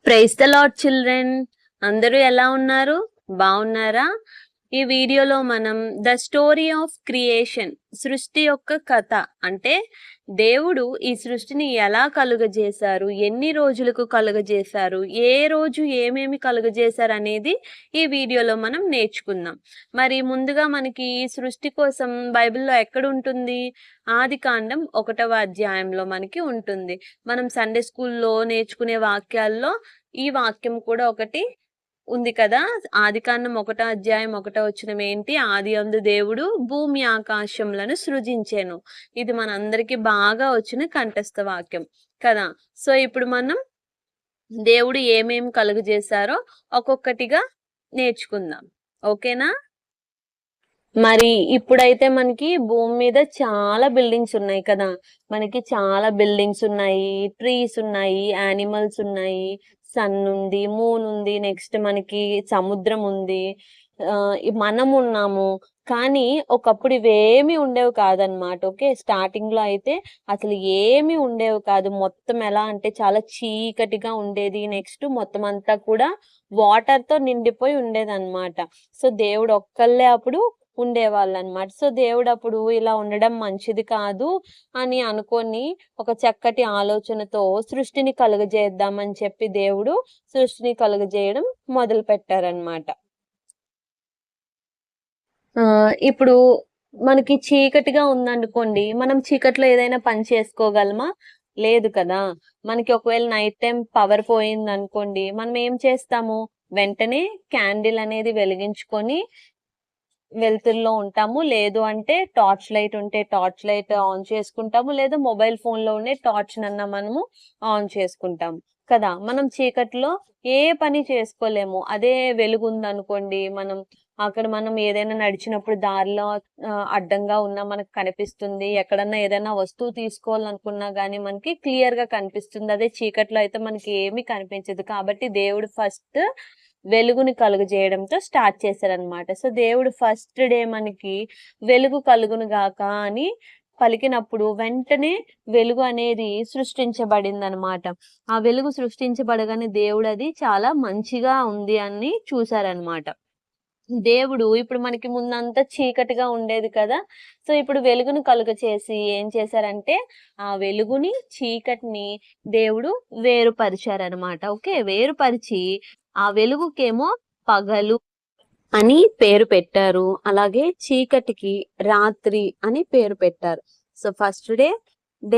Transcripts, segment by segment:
Praise the lord children. అందరూ ఎలా ఉన్నారు? బాగున్నారా? ఈ వీడియోలో మనం ద స్టోరీ ఆఫ్ క్రియేషన్, సృష్టి యొక్క కథ, అంటే దేవుడు ఈ సృష్టిని ఎలా కలుగజేశారు, ఎన్ని రోజులకు కలుగజేశారు, ఏ రోజు ఏమేమి కలుగజేశారు అనేది ఈ వీడియోలో మనం నేర్చుకుందాం. మరి ముందుగా మనకి ఈ సృష్టి కోసం బైబిల్లో ఎక్కడ ఉంటుంది? ఆదికాండం 1వ అధ్యాయంలో మనకి ఉంటుంది. మనం సండే స్కూల్లో నేర్చుకునే వాక్యాల్లో ఈ వాక్యం కూడా ఒకటి ఉంది కదా. ఆదికాండం 1వ అధ్యాయం 1వ వచనం ఏంటి? ఆదియందు దేవుడు భూమి ఆకాశములను సృజించెను. ఇది మనందరికీ బాగా వచ్చిన కంఠస్థ వాక్యం కదా. సో ఇప్పుడు మనం దేవుడు ఏమేం కలుగజేశారో ఒక్కొక్కటిగా నేర్చుకుందాం. ఓకేనా? మరి ఇప్పుడైతే మనకి భూమి మీద చాలా బిల్డింగ్స్ ఉన్నాయి కదా. మనకి చాలా బిల్డింగ్స్ ఉన్నాయి, ట్రీస్ ఉన్నాయి, యానిమల్స్ ఉన్నాయి, సన్ ఉంది, మూన్ ఉంది, నెక్స్ట్ మనకి సముద్రం ఉంది, మనం ఉన్నాము. కానీ ఒకప్పుడు ఇవేమి ఉండేవి కాదనమాట. ఓకే, స్టార్టింగ్ లో అయితే అసలు ఏమి ఉండేవి కాదు. మొత్తం ఎలా అంటే చాలా చీకటిగా ఉండేది. నెక్స్ట్ మొత్తం అంతా కూడా వాటర్ తో నిండిపోయి ఉండేదన్నమాట. సో దేవుడు ఒక్కళ్ళే అప్పుడు ఉండేవాళ్ళు అనమాట. సో దేవుడు అప్పుడు ఇలా ఉండడం మంచిది కాదు అని అనుకొని ఒక చక్కటి ఆలోచనతో సృష్టిని కలుగజేద్దామని చెప్పి దేవుడు సృష్టిని కలుగజేయడం మొదలు పెట్టారనమాట. ఇప్పుడు మనకి చీకటిగా ఉందనుకోండి, మనం చీకట్లో ఏదైనా పని చేసుకోగలమా? లేదు కదా. మనకి ఒకవేళ నైట్ టైం పవర్ పోయిందనుకోండి, మనం ఏం చేస్తాము? వెంటనే క్యాండిల్ అనేది వెలిగించుకొని వెలుతురులో ఉంటాము. లేదు అంటే టార్చ్ లైట్ ఉంటే టార్చ్ లైట్ ఆన్ చేసుకుంటాము. లేదా మొబైల్ ఫోన్ లో ఉండే టార్చ్ నన్నా మనము ఆన్ చేసుకుంటాము కదా. మనం చీకట్లో ఏ పని చేసుకోలేము. అదే వెలుగు ఉందనుకోండి, అక్కడ మనం ఏదైనా నడిచినప్పుడు దారిలో అడ్డంగా ఉన్నా మనకు కనిపిస్తుంది. ఎక్కడన్నా ఏదైనా వస్తువు తీసుకోవాలనుకున్నా గానీ మనకి క్లియర్ గా కనిపిస్తుంది. అదే చీకట్లో అయితే మనకి ఏమీ కనిపించదు. కాబట్టి దేవుడు ఫస్ట్ వెలుగుని కలుగజేయడంతో స్టార్ట్ చేశారనమాట. సో దేవుడు ఫస్ట్ డే మనకి వెలుగు కలుగును గాక అని పలికినప్పుడు వెంటనే వెలుగు అనేది సృష్టించబడింది అనమాట. ఆ వెలుగు సృష్టించబడగానే దేవుడు అది చాలా మంచిగా ఉంది అని చూశారనమాట. దేవుడు ఇప్పుడు మనకి ముందంతా చీకటిగా ఉండేది కదా. సో ఇప్పుడు వెలుగును కలుగచేసి ఏం చేశారంటే ఆ వెలుగుని చీకటిని దేవుడు వేరుపరిచారనమాట. ఓకే, వేరుపరిచి ఆ వెలుగుకేమో పగలు అని పేరు పెట్టారు, అలాగే చీకటికి రాత్రి అని పేరు పెట్టారు. So first day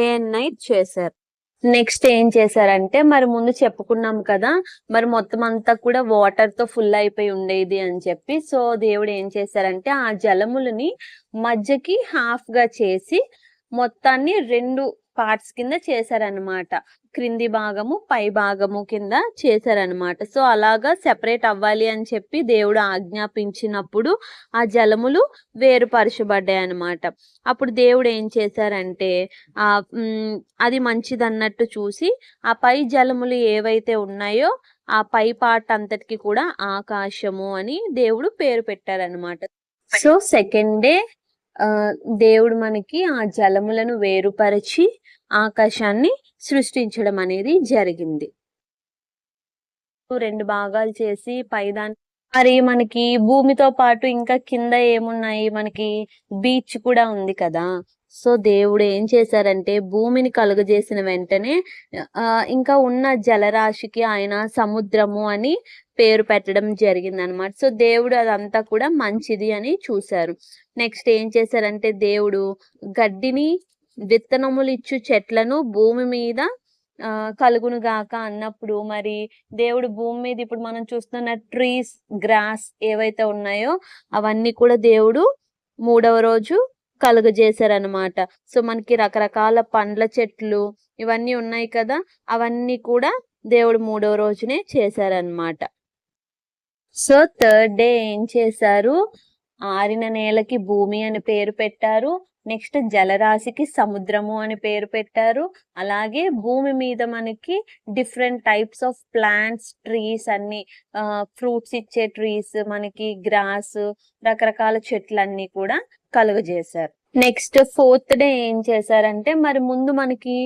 and night చేశారు. నెక్స్ట్ ఏం చేశారంటే, మరి ముందు చెప్పుకున్నాం కదా, మరి మొత్తం అంతా కూడా వాటర్ తో ఫుల్ అయిపోయి ఉండేది అని చెప్పి. సో దేవుడు ఏం చేశారంటే ఆ జలములని మధ్యకి హాఫ్ గా చేసి మొత్తాన్ని 2 పార్ట్స్ కింద చేశారనమాట. క్రింది భాగము పై భాగము కింద చేశారనమాట. సో అలాగా సెపరేట్ అవ్వాలి అని చెప్పి దేవుడు ఆజ్ఞాపించినప్పుడు ఆ జలములు వేరుపరచబడ్డాయి అనమాట. అప్పుడు దేవుడు ఏం చేశారంటే ఆ అది మంచిదన్నట్టు చూసి ఆ పై జలములు ఏవైతే ఉన్నాయో ఆ పై పార్ట్ అంతటికి కూడా ఆకాశము అని దేవుడు పేరు పెట్టారనమాట. సో సెకండ్ డే దేవుడు మనకి ఆ జలములను వేరుపరిచి ఆకాశాన్ని సృష్టించడం అనేది జరిగింది. 2 భాగాలు చేసి పైదాన్ని మరి మనకి భూమితో పాటు ఇంకా కింద ఏమున్నాయి? మనకి బీచ్ కూడా ఉంది కదా. సో దేవుడు ఏం చేశారంటే భూమిని కలుగజేసిన వెంటనే ఇంకా ఉన్న జలరాశికి ఆయన సముద్రము అని పేరు పెట్టడం జరిగిందనమాట. సో దేవుడు అదంతా కూడా మంచిది అని చూశారు. నెక్స్ట్ ఏం చేశారంటే దేవుడు గడ్డిని, విత్తనములు ఇచ్చు చెట్లను భూమి మీద కలుగును గాక అన్నప్పుడు మరి దేవుడు భూమి మీద ఇప్పుడు మనం చూస్తున్న ట్రీస్, గ్రాస్ ఏవైతే ఉన్నాయో అవన్నీ కూడా దేవుడు 3వ రోజు కలుగజేశారనమాట. సో మనకి రకరకాల పండ్ల చెట్లు ఇవన్నీ ఉన్నాయి కదా, అవన్నీ కూడా దేవుడు 3వ రోజునే చేశారనమాట. సో థర్డ్ డే ఏం చేశారు? ఆరిన నేలకి భూమి అని పేరు పెట్టారు. నెక్స్ట్ జలరాశికి సముద్రము అని పేరు పెట్టారు. అలాగే భూమి మీద మనకి different types of plants, trees అన్ని ఫ్రూట్స్ ఇచ్చే ట్రీస్, మనకి గ్రాస్, రకరకాల చెట్లన్నీ కూడా కలుగజేశారు. నెక్స్ట్ 4th డే ఏం చేశారంటే మరి ముందు మనకి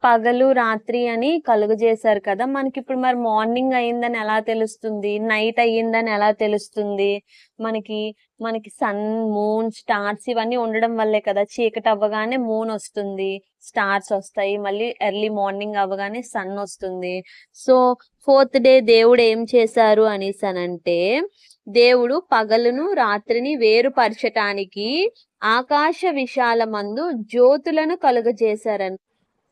పగలు, రాత్రి అని కలుగజేశారు కదా! మనకిప్పుడు మరి మార్నింగ్ అయిందని ఎలా తెలుస్తుంది? నైట్ అయ్యిందని ఎలా తెలుస్తుంది? మనకి, మనకి సన్, మూన్, స్టార్స్ ఇవన్నీ ఉండడం వల్లే కదా! చీకటవ్వగానే మూనొస్తుంది, స్టార్సొస్తాయి. మళ్ళీ ఎర్లీ మార్నింగ్ అవ్వగానే సన్నొస్తుంది. సో, ఫోర్త్ డే దేవుడేం చేశారు అనేసనంటే, దేవుడు పగలును, రాత్రిని వేరుపరచటానికి ఆకాశ విశాలమందు జ్యోతులను కలుగజేశారని.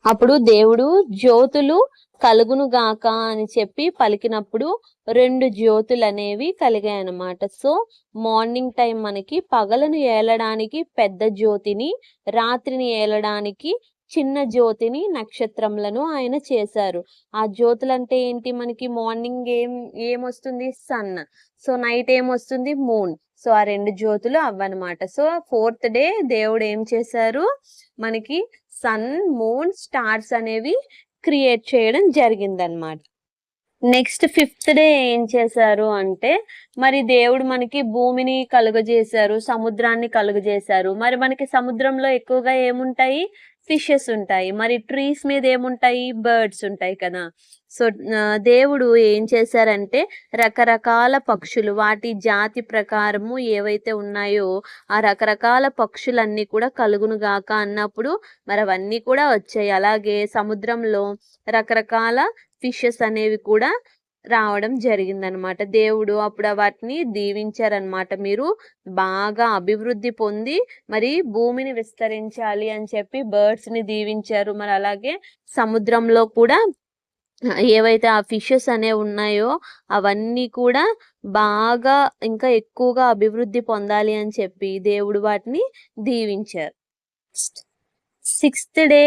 అప్పుడు దేవుడు జ్యోతులు కలుగును గాక అని చెప్పి పలికినప్పుడు 2 జ్యోతులనేవి కలిగాయన్నమాట. సో, మార్నింగ్ టైం మనకి పగలును ఏలడానికి పెద్ద జ్యోతిని, రాత్రిని ఏలడానికి చిన్న జ్యోతిని, నక్షత్రములను ఆయన చేశారు. ఆ జ్యోతులంటే ఏంటి? మనకి మార్నింగ్ ఏమొస్తుంది? సన్. సో, నైట్ ఏమొస్తుంది? మూన్. సో, ఆ 2 జ్యోతులు అవ్వన్నమాట. సో, ఫోర్త్ డే దేవుడు ఏం చేశారు? మనకి సన్, మూన్, స్టార్స్ అనేవి క్రియేట్ చేయడం జరిగిందనమాట. నెక్స్ట్ ఫిఫ్త్ డే ఏం చేశారు అంటే, మరి దేవుడు మనకి భూమిని కలుగజేశారు, సముద్రాన్ని కలుగజేశారు. మరి మనకి సముద్రంలో ఎక్కువగా ఏముంటాయి? ఫిషెస్ ఉంటాయి. మరి ట్రీస్ మీద ఏముంటాయి? బర్డ్స్ ఉంటాయి కదా! సో, దేవుడు ఏం చేశారంటే, రకరకాల పక్షులు వాటి జాతి ప్రకారము ఏవైతే ఉన్నాయో, ఆ రకరకాల పక్షులన్నీ కూడా కలుగును గాక అన్నప్పుడు మరి అవన్నీ కూడా వచ్చాయి. అలాగే సముద్రంలో రకరకాల ఫిషెస్ అనేవి కూడా రావడం జరిగిందనమాట. దేవుడు అప్పుడు వాటిని దీవించారనమాట. మీరు బాగా అభివృద్ధి పొంది మరి భూమిని విస్తరించాలి అని చెప్పి బర్డ్స్‌ని దీవించారు. మరి అలాగే సముద్రంలో కూడా ఏవైతే ఆ ఫిషెస్ అనేవి ఉన్నాయో అవన్నీ కూడా బాగా ఇంకా ఎక్కువగా అభివృద్ధి పొందాలి అని చెప్పి దేవుడు వాటిని దీవించారు. సిక్స్త్ డే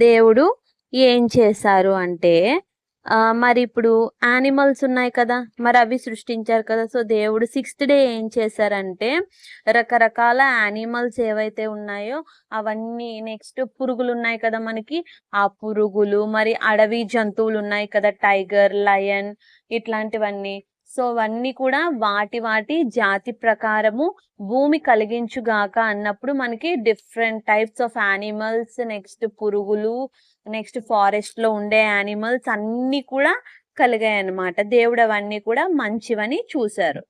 దేవుడు ఏం చేశారు అంటే, మరి ఇప్పుడు యానిమల్స్ ఉన్నాయి కదా! మరి అవి సృష్టించారు కదా! సో, దేవుడు సిక్స్త్ డే ఏం చేశారంటే, రకరకాల యానిమల్స్ ఏవైతే ఉన్నాయో అవన్నీ నెక్స్ట్ పురుగులున్నాయి కదా మనకి, ఆ పురుగులు, మరి అడవి జంతువులున్నాయి కదా! టైగర్, లయన్ ఇట్లాంటివన్నీ. సో, అవన్నీ కూడా వాటి జాతి ప్రకారము భూమి కలిగించుగాక అన్నప్పుడు మనకి different types of animals, next పురుగులు, నెక్స్ట్ ఫారెస్ట్‌లో ఉండే యానిమల్స్ అన్నీ కూడా కలిగాయన్నమాట. దేవుడు అవన్నీ కూడా మంచివని చూసారు.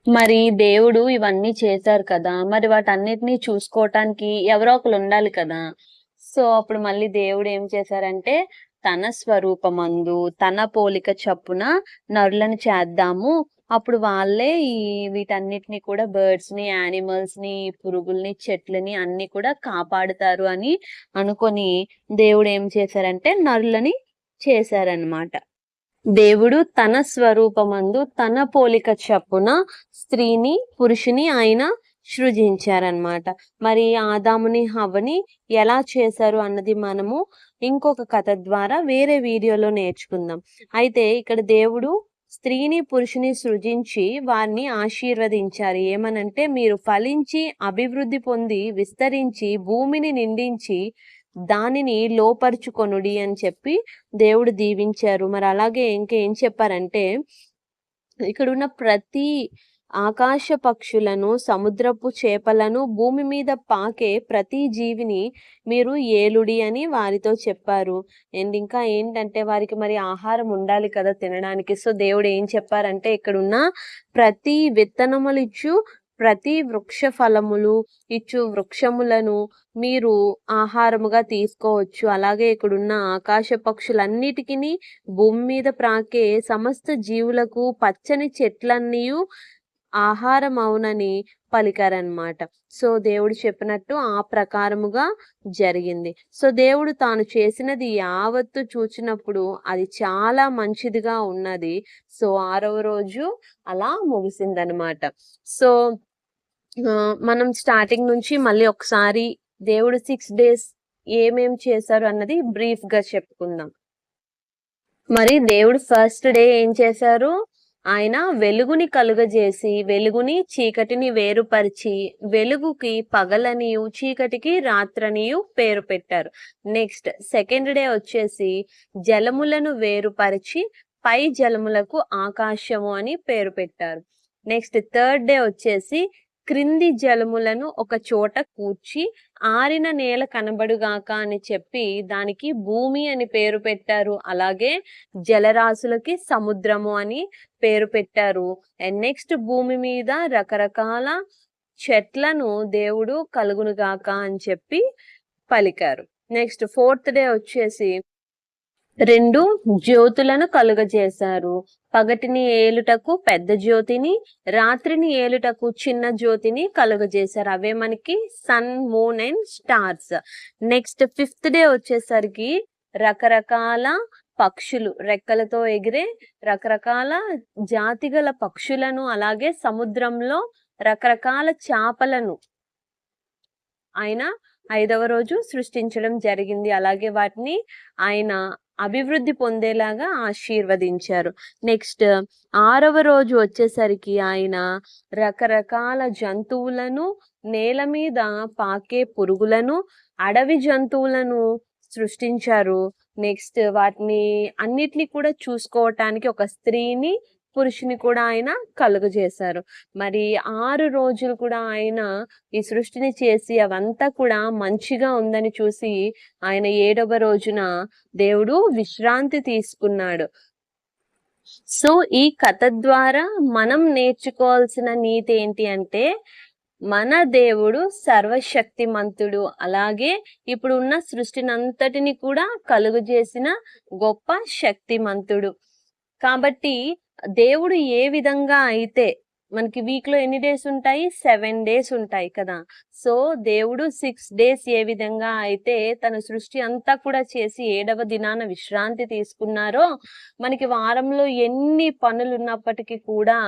మరి దేవుడు ఇవన్నీ చేశారు కదా! మరి వాటన్నిటిని చూసుకోవటానికి ఎవరో ఒకళ్ళు ఉండాలి కదా! సో, అప్పుడు మళ్ళీ దేవుడు ఏం చేశారంటే, తన స్వరూపమందు, తన పోలిక చప్పున నరులను చేద్దాము. అప్పుడు వాళ్ళే వీటన్నిటిని కూడా బర్డ్స్‌ని, యానిమల్స్‌ని, పురుగుల్ని, చెట్లని అన్నీ కూడా కాపాడుతారు అని అనుకోని దేవుడు ఏం చేశారంటే నరులని చేశారన్నమాట. దేవుడు తన స్వరూపమందు తన పోలిక చప్పున స్త్రీని, పురుషుని ఆయన సృజించారన్నమాట. మరి ఆదాముని, హవ్వని ఎలా చేశారు అన్నది మనము ఇంకొక కథ ద్వారా వేరే వీడియోలో నేర్చుకుందాం. అయితే ఇక్కడ దేవుడు స్త్రీని, పురుషుని సృజించి వారిని ఆశీర్వదించారు. ఏమనంటే, మీరు ఫలించి, అభివృద్ధి పొంది, విస్తరించి, భూమిని నిండించి దానిని లోపరుచుకొనుడి అని చెప్పి దేవుడు దీవించారు. మరి అలాగే ఇంకేం చెప్పారంటే, ఇక్కడున్న ప్రతి ఆకాశ పక్షులను, సముద్రపు చేపలను, భూమి మీద పాకే ప్రతి జీవిని మీరు ఏలుడి అని వారితో చెప్పారు. అండ్ ఇంకా ఏంటంటే వారికి మరి ఆహారం ఉండాలి కదా తినడానికి. సో, దేవుడు ఏం చెప్పారంటే, ఇక్కడున్న ప్రతి విత్తనములిచ్చు ప్రతి వృక్ష ఫలములు ఇచ్చు వృక్షములను మీరు ఆహారముగా తీసుకోవచ్చు. అలాగే ఇక్కడున్న ఆకాశ పక్షులన్నిటికిని, భూమి మీద ప్రాకే సమస్త జీవులకు పచ్చని చెట్లన్నీయు ఆహారమవునని పలికారన్నమాట. సో, దేవుడు చెప్పినట్టు ఆ ప్రకారముగా జరిగింది. సో, దేవుడు తాను చేసినది యావత్తు చూచినప్పుడు అది చాలా మంచిదిగా ఉన్నది. సో, 6వ రోజు అలా ముగిసిందనమాట. సో, మనం స్టార్టింగ్ నుంచి మళ్ళీ ఒకసారి దేవుడు 6 డేస్ ఏమేం చేశారు అన్నది బ్రీఫ్‌గా చెప్పుకుందాం. మరి దేవుడు ఫస్ట్ డే ఏం చేశారు? ఆయన వెలుగుని కలుగజేసి, వెలుగుని, చీకటిని వేరుపరిచి, వెలుగుకి పగలనియు, చీకటికి రాత్రనియు పేరు పెట్టారు. నెక్స్ట్ సెకండ్ డే వచ్చేసి జలములను వేరుపరిచి, పై జలములకు ఆకాశము అని పేరు పెట్టారు. నెక్స్ట్ థర్డ్ డే వచ్చేసి క్రింది జలములను ఒక చోట కూర్చి, ఆరిన నేల కనబడుగాక అని చెప్పి దానికి భూమి అని పేరు పెట్టారు. అలాగే జలరాశులకి సముద్రము అని పేరు పెట్టారు. అండ్ నెక్స్ట్ భూమి మీద రకరకాల చెట్లను దేవుడు కలుగునుగాక అని చెప్పి పలికారు. నెక్స్ట్ 4th డే వచ్చేసి 2 జ్యోతులను కలుగజేశారు. పగటిని ఏలుటకు పెద్ద జ్యోతిని, రాత్రిని ఏలుటకు చిన్న జ్యోతిని కలుగజేశారు. అవే మనకి sun, moon and stars. Next 5th day వచ్చేసరికి రకరకాల పక్షులు, రెక్కలతో ఎగిరే రకరకాల జాతిగల పక్షులను, అలాగే సముద్రంలో రకరకాల చేపలను ఆయన 5వ రోజు సృష్టించడం జరిగింది. అలాగే వాటిని ఆయన అభివృద్ధి పొందేలాగా ఆశీర్వదించారు. నెక్స్ట్ 6వ రోజు వచ్చేసరికి ఆయన రకరకాల జంతువులను, నేల మీద పాకే పురుగులను, అడవి జంతువులను సృష్టించారు. నెక్స్ట్ వాటిని అన్నిటిని కూడా చూసుకోవటానికి ఒక స్త్రీని, పురుషుని కూడా ఆయన కలుగజేశారు. మరి 6 రోజులు కూడా ఆయన ఈ సృష్టిని చేసి అవంతా కూడా మంచిగా ఉందని చూసి ఆయన 7వ రోజున దేవుడు విశ్రాంతి తీసుకున్నాడు. సో ఈ కథ ద్వారా మనం నేర్చుకోవాల్సిన నీతి ఏంటి అంటే, మన దేవుడు సర్వశక్తిమంతుడు. అలాగే ఇప్పుడు ఉన్న సృష్టినంతటిని కూడా కలుగజేసిన గొప్ప శక్తిమంతుడు. కాబట్టి దేవుడు ఏ విధంగా అయితే మనకి వీక్ లో ఎన్ని డేస్ ఉంటాయి? 7 డేస్ ఉంటాయి కదా. సో దేవుడు 6 డేస్ ఏ విధంగా అయితే తన సృష్టి అంతా కూడా చేసి 7వ దినాన విశ్రాంతి తీసుకున్నారో, మనకి వారంలో ఎన్ని పనులు ఉన్నప్పటికీ కూడా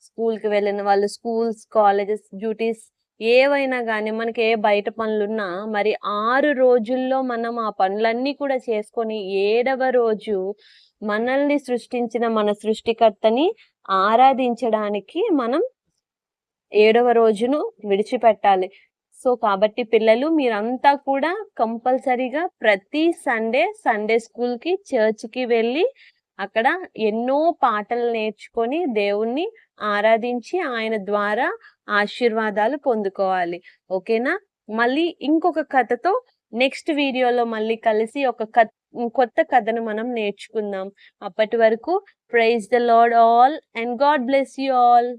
స్కూల్కి వెళ్ళిన వాళ్ళు స్కూల్స్, కాలేజెస్, డ్యూటీస్ ఏవైనా కానీ మనకి ఏ బయట పనులున్నా మరి 6 రోజుల్లో మనం ఆ పనులన్నీ కూడా చేసుకొని 7వ రోజు మనల్ని సృష్టించిన మన సృష్టికర్తని ఆరాధించడానికి మనం 7వ రోజును విడిచిపెట్టాలి. సో కాబట్టి పిల్లలు మీరంతా కూడా కంపల్సరీగా ప్రతి సండే స్కూల్కి, చర్చ్కి వెళ్ళి అక్కడ ఎన్నో పాటలు నేర్చుకొని దేవుణ్ణి ఆరాధించి ఆయన ద్వారా ఆశీర్వాదాలు పొందుకోవాలి. ఓకేనా? మళ్ళీ ఇంకొక కథతో నెక్స్ట్ వీడియోలో మళ్ళీ కలిసి ఒక కొత్త కథను మనం నేర్చుకుందాం. అప్పటి వరకు praise the Lord all and God bless you all.